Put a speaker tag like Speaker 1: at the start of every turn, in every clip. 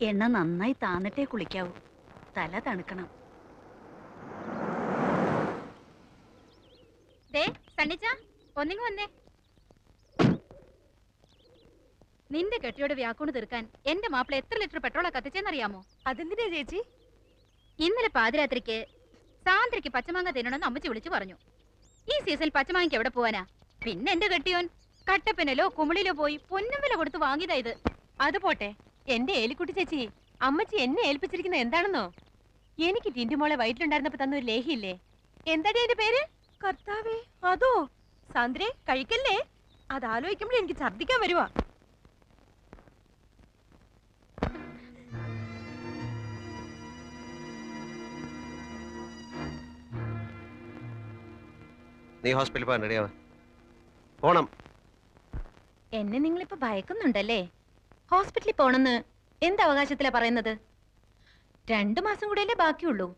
Speaker 1: എണ്ണ നന്നായി താന്നിട്ടേ കുളിക്കാവൂ. തല തണുക്കണം.
Speaker 2: നിന്റെ കെട്ടിയോട് വ്യാക്കൂണ് തീർക്കാൻ എന്റെ മാപ്പിള എത്ര ലിറ്റർ പെട്രോളാ കത്തിച്ചെന്നറിയാമോ?
Speaker 3: അതെന്തിനാ ചേച്ചി?
Speaker 2: ഇന്നലെ പാതിരാത്രിക്ക് സാന്ദ്രയ്ക്ക് പച്ചമാങ്ങ തിന്നണമെന്ന് അമ്മച്ചി വിളിച്ചു പറഞ്ഞു. ഈ സീസണിൽ പച്ചമാങ്ങയ്ക്ക് എവിടെ പോവാനാ? പിന്നെ എന്റെ കെട്ടിയോൻ കട്ടപ്പനലോ കുമിളിലോ പോയി പൊന്നും വില കൊടുത്ത് വാങ്ങിയതാ ഇത്.
Speaker 3: അത് പോട്ടെ, എന്റെ ഏലിക്കുട്ടി ചേച്ചി, അമ്മച്ചി എന്നെ ഏൽപ്പിച്ചിരിക്കുന്ന എന്താണെന്നോ? എനിക്ക് ടിന്റുമോളെ വയറ്റിലുണ്ടായിരുന്നപ്പോ തന്ന ഒരു ലേഹിയില്ലേ, എന്താടി അതിന്റെ പേര്? കർത്താവേ, അതോ? സാന്ദ്രേ, കഴിക്കല്ലേ, അതാലോചിക്കുമ്പോഴേ എനിക്ക് ഛർദിക്കാൻ വരുവാ.
Speaker 4: നീ ഹോസ്പിറ്റലിൽ പോകാൻ റെഡിയാവാ. പോണം.
Speaker 3: എന്നെ നിങ്ങളിപ്പോ ഭയക്കുന്നുണ്ടല്ലേ? ഹോസ്പിറ്റലിൽ പോണെന്ന് എന്ത് അവകാശത്തിലാ പറയുന്നത്? 2 മാസം കൂടെയല്ലേ ബാക്കിയുള്ളൂ.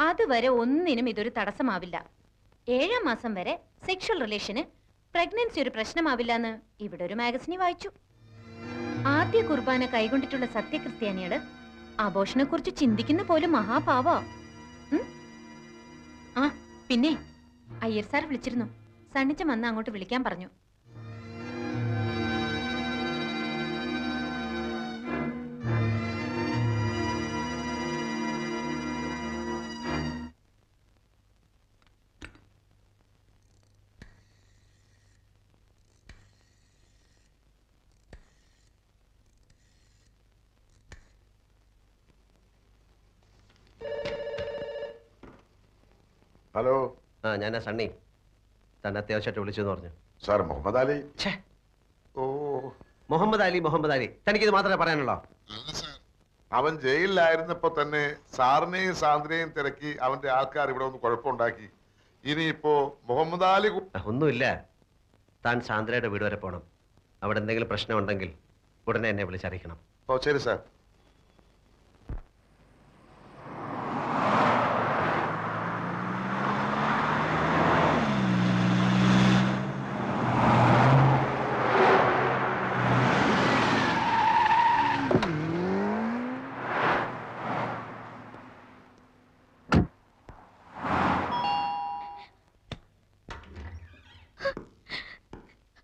Speaker 3: അതുവരെ ഒന്നിനും ഇതൊരു തടസ്സമാവില്ല. 7ാം മാസം വരെ സെക്ഷൽ റിലേഷന് പ്രഗ്നൻസി ഒരു പ്രശ്നമാവില്ല എന്ന് ഇവിടെ ഒരു മാഗസിനിൽ വായിച്ചു. ആദ്യ കുർബാന കൈകൊണ്ടിട്ടുള്ള സത്യക്രിസ്ത്യാനിയോട് അബോഷനെ കുറിച്ച് ചിന്തിക്കുന്ന പോലും മഹാപാവാ. ആ പിന്നെ അയ്യർ സാർ വിളിച്ചിരുന്നു. സണ്ണിച്ചൻ വന്ന് അങ്ങോട്ട് വിളിക്കാൻ പറഞ്ഞു.
Speaker 5: ഹലോ.
Speaker 4: ആ, ഞാനാ സണ്ണി. തന്നെ അത്യാവശ്യമായിട്ട് വിളിച്ചെന്ന് പറഞ്ഞു.
Speaker 5: സാർ മുഹമ്മദ് അലി. ഓ,
Speaker 4: മുഹമ്മദ് അലി. തനിക്കിത് മാത്രമേ പറയാനുള്ളോ?
Speaker 5: അവൻ ജയിലിലായിരുന്നപ്പോ തന്നെ സാറിനെയും സാന്ദ്രയെയും തിരക്കി അവന്റെ ആൾക്കാർ ഇവിടെ ഒന്ന് കുഴപ്പമുണ്ടാക്കി. ഇനിയിപ്പോ മുഹമ്മദ് അലി
Speaker 4: ഒന്നുമില്ല. താൻ സാന്ദ്രയുടെ വീട് വരെ പോകണം. അവിടെ എന്തെങ്കിലും പ്രശ്നമുണ്ടെങ്കിൽ ഉടനെ എന്നെ വിളിച്ചറിയിക്കണം.
Speaker 5: ഓ ശരി സാർ.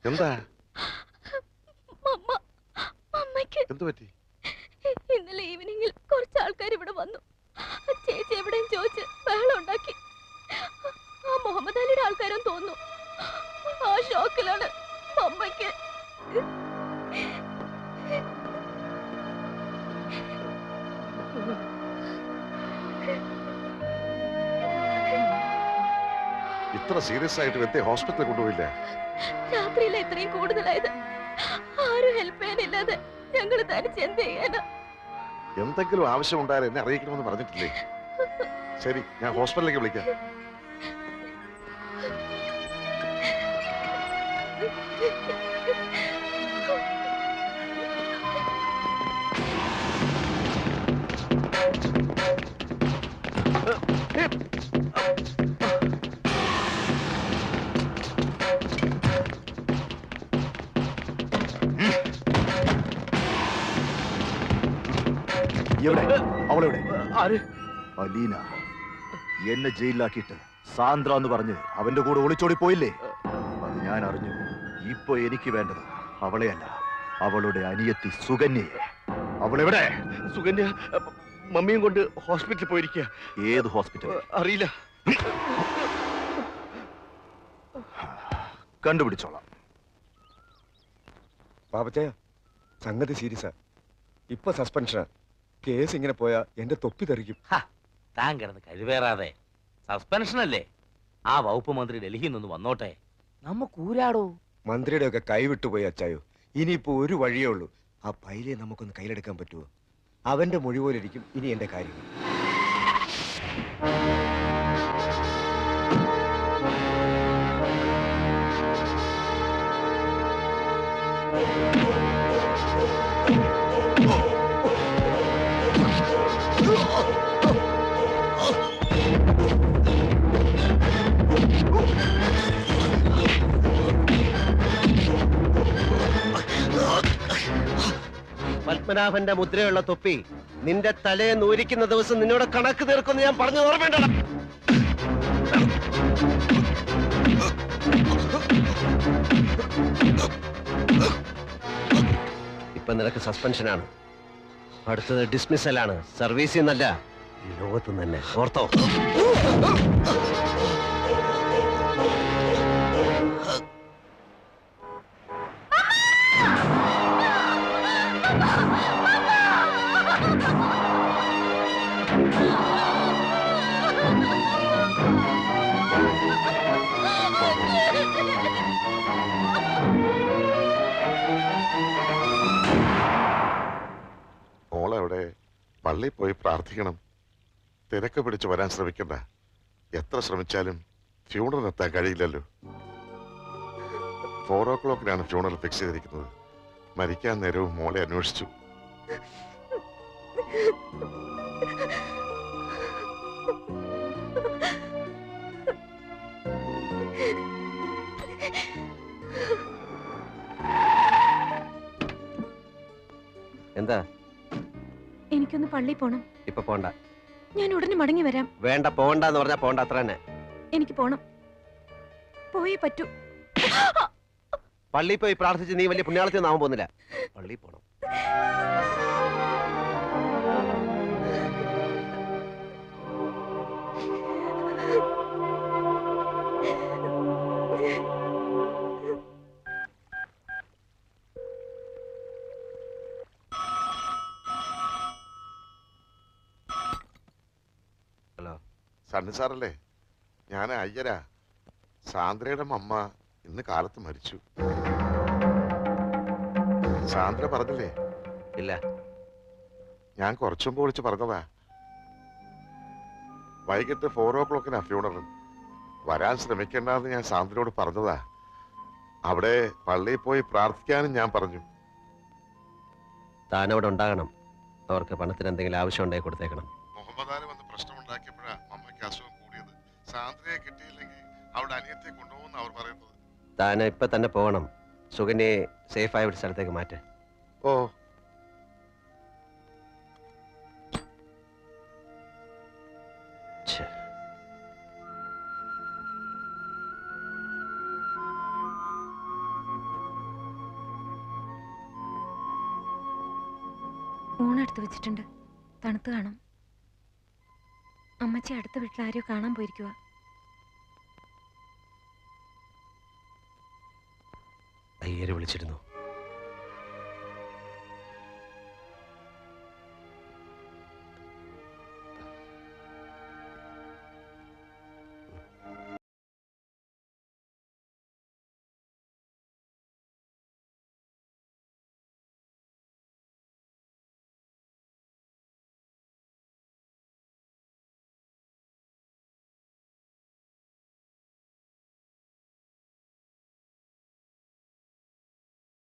Speaker 5: എന്താ എന്തു പറ്റി?
Speaker 3: ഇന്നലെ ഈവനിങ്ങിൽ കുറച്ച് ആൾക്കാർ ഇവിടെ വന്നു. ചേച്ചി എവിടെയും ചോദിച്ച് ബഹളം ഉണ്ടാക്കി. ആ മുഹമ്മദ് അലിയുടെ ആൾക്കാരും തോന്നുന്നു. ആ ഷോക്കിലാണ് അമ്മയ്ക്ക്.
Speaker 5: ഇത്ര സീരിയസ് ആയിട്ട് വ്യക്തി ഹോസ്പിറ്റലിൽ കൊണ്ടുപോയില്ല?
Speaker 3: രാത്രിയിലെ ഇത്രയും കൂടുതലായത്. ആരും ഹെൽപ്പ് ചെയ്യാനില്ലാതെ ഞങ്ങള് തനിച്ച് എന്ത് ചെയ്യാനാ?
Speaker 5: എന്തെങ്കിലും ആവശ്യമുണ്ടായാലും എന്നെ അറിയിക്കണമെന്ന് പറഞ്ഞിട്ടില്ലേ? ശരി, ഞാൻ ഹോസ്പിറ്റലിലേക്ക് വിളിക്കാം.
Speaker 6: അവളെവിടെ? അലീന എന്നെ ജയിലിലാക്കിയിട്ട് സാന്ദ്ര എന്ന് പറഞ്ഞ് അവന്റെ കൂടെ ഒളിച്ചോടി പോയില്ലേ? അത് ഞാൻ അറിഞ്ഞു. ഇപ്പൊ എനിക്ക് വേണ്ടത് അവളെയല്ല, അവളുടെ അനിയത്തി സുകന്യയെ. അവളെവിടെ?
Speaker 7: സുകന്യ മമ്മിയും കൊണ്ട് ഹോസ്പിറ്റലിൽ പോയിരിക്കുക.
Speaker 6: ഏത് ഹോസ്പിറ്റൽ?
Speaker 7: അറിയില്ല.
Speaker 6: കണ്ടുപിടിച്ചോളാം.
Speaker 8: പാപ്പച്ചയ, സംഗതി സീരിയസാ. ഇപ്പൊ സസ്പെൻഷനാ. കേസ് ഇങ്ങനെ പോയാ എന്റെ തൊപ്പി തെറിക്കും.
Speaker 9: താൻ കിടന്ന് കഴിവേറാതെ. സസ്പെൻഷൻ അല്ലേ? ആ വകുപ്പ് മന്ത്രി ഡൽഹിയിൽ നിന്ന് വന്നോട്ടെ, നമുക്ക് ഊരാടോ.
Speaker 8: മന്ത്രിയുടെ ഒക്കെ കൈവിട്ടുപോയി അച്ചായോ. ഇനിയിപ്പോ ഒരു വഴിയേ ഉള്ളൂ. ആ പൈലെ നമുക്കൊന്ന് കയ്യിലെടുക്കാൻ പറ്റുമോ? അവന്റെ മൊഴി പോലിരിക്കും ഇനി എന്റെ കാര്യങ്ങൾ.
Speaker 4: പത്മനാഭ പത്മനാഭന്റെ മുദ്രയുള്ള തൊപ്പി നിന്റെ തലയെ നൂരിക്കുന്ന ദിവസം നിന്നോട് കണക്ക് തീർക്കുമെന്ന് ഞാൻ പറഞ്ഞു ഓർമ്മയുണ്ടോ? ഇപ്പൊ നിനക്ക് സസ്പെൻഷനാണ്, അടുത്തത് ഡിസ്മിസലാണ്. സർവീസിൽ നിന്നല്ല, ഈ ലോകത്ത് തന്നെ. ഓർത്തോ?
Speaker 5: മോളെവിടെ? പള്ളിയിൽ പോയി പ്രാർത്ഥിക്കണം. തിരക്ക് പിടിച്ച് വരാൻ ശ്രമിക്കണ്ട. എത്ര ശ്രമിച്ചാലും ഫ്യൂണറൽ എത്താൻ കഴിയില്ലല്ലോ. 4 o'clock ഫ്യൂണറൽ ഫിക്സ് ചെയ്തിരിക്കുന്നത്. മരിക്കാൻ നേരവും മോളെ അന്വേഷിച്ചു.
Speaker 4: എന്താ?
Speaker 3: എനിക്കൊന്ന് പള്ളി പോണം.
Speaker 4: ഇപ്പൊ പോണ്ട.
Speaker 3: ഞാൻ ഉടനെ മടങ്ങി വരാം.
Speaker 4: വേണ്ട, പോണ്ടെന്ന് പറഞ്ഞാ പോണ്ട, അത്ര തന്നെ.
Speaker 3: എനിക്ക് പോണം, പോയേ പറ്റൂ.
Speaker 4: പള്ളിയിൽ പോയി പ്രാർത്ഥിച്ച് നീ വലിയ പുണ്യാളത്തിൽ ആവാൻ പോകുന്നില്ല. പള്ളിയിൽ പോണം. ഹലോ,
Speaker 5: സണ്ണി സാറല്ലേ? ഞാൻ അയ്യരാ. സാന്ദ്രയുടെ അമ്മ ഇന്ന് കാലത്ത് മരിച്ചു. സാന്ദ്ര പറഞ്ഞില്ലേ?
Speaker 4: ഇല്ല.
Speaker 5: ഞാൻ കുറച്ചു മുമ്പ് വിളിച്ച് പറഞ്ഞതാ. വൈകിട്ട് 4 o'clock ഫ്യൂണറൽ. വരാൻ ശ്രമിക്കേണ്ടെന്ന് ഞാൻ സാന്ദ്രയോട് പറഞ്ഞതാ. അവിടെ പള്ളിയിൽ പോയി പ്രാർത്ഥിക്കാനും ഞാൻ പറഞ്ഞു.
Speaker 4: താനവിടെ ഉണ്ടാകണം. അവർക്ക് പണത്തിന് എന്തെങ്കിലും ആവശ്യം ഉണ്ടെങ്കിൽ കൊടുത്തേക്കണം.
Speaker 5: മുഹമ്മദ് ആലി വന്ന് പ്രശ്നം ഉണ്ടാക്കിയപ്പോഴാ അമ്മയ്ക്ക് അസുഖം കൂടിയത്. സാന്ദ്രയെ കിട്ടിയില്ലെങ്കിൽ അവിടെ അനിയത്തെ കൊണ്ടുപോകുന്ന അവർ പറയുന്നത്.
Speaker 4: താൻ ഇപ്പൊ തന്നെ പോകണം. സുകന്യെ സേഫായ ഒരു സ്ഥലത്തേക്ക് മാറ്റേ.
Speaker 5: ഓ,
Speaker 3: ഊണെടുത്ത് വെച്ചിട്ടുണ്ട്, തണുത്ത് കാണും. അമ്മച്ചി അടുത്ത വീട്ടിൽ ആരെയോ കാണാൻ പോയിരിക്കുക.
Speaker 4: അയ്യര് വിളിച്ചിരുന്നു.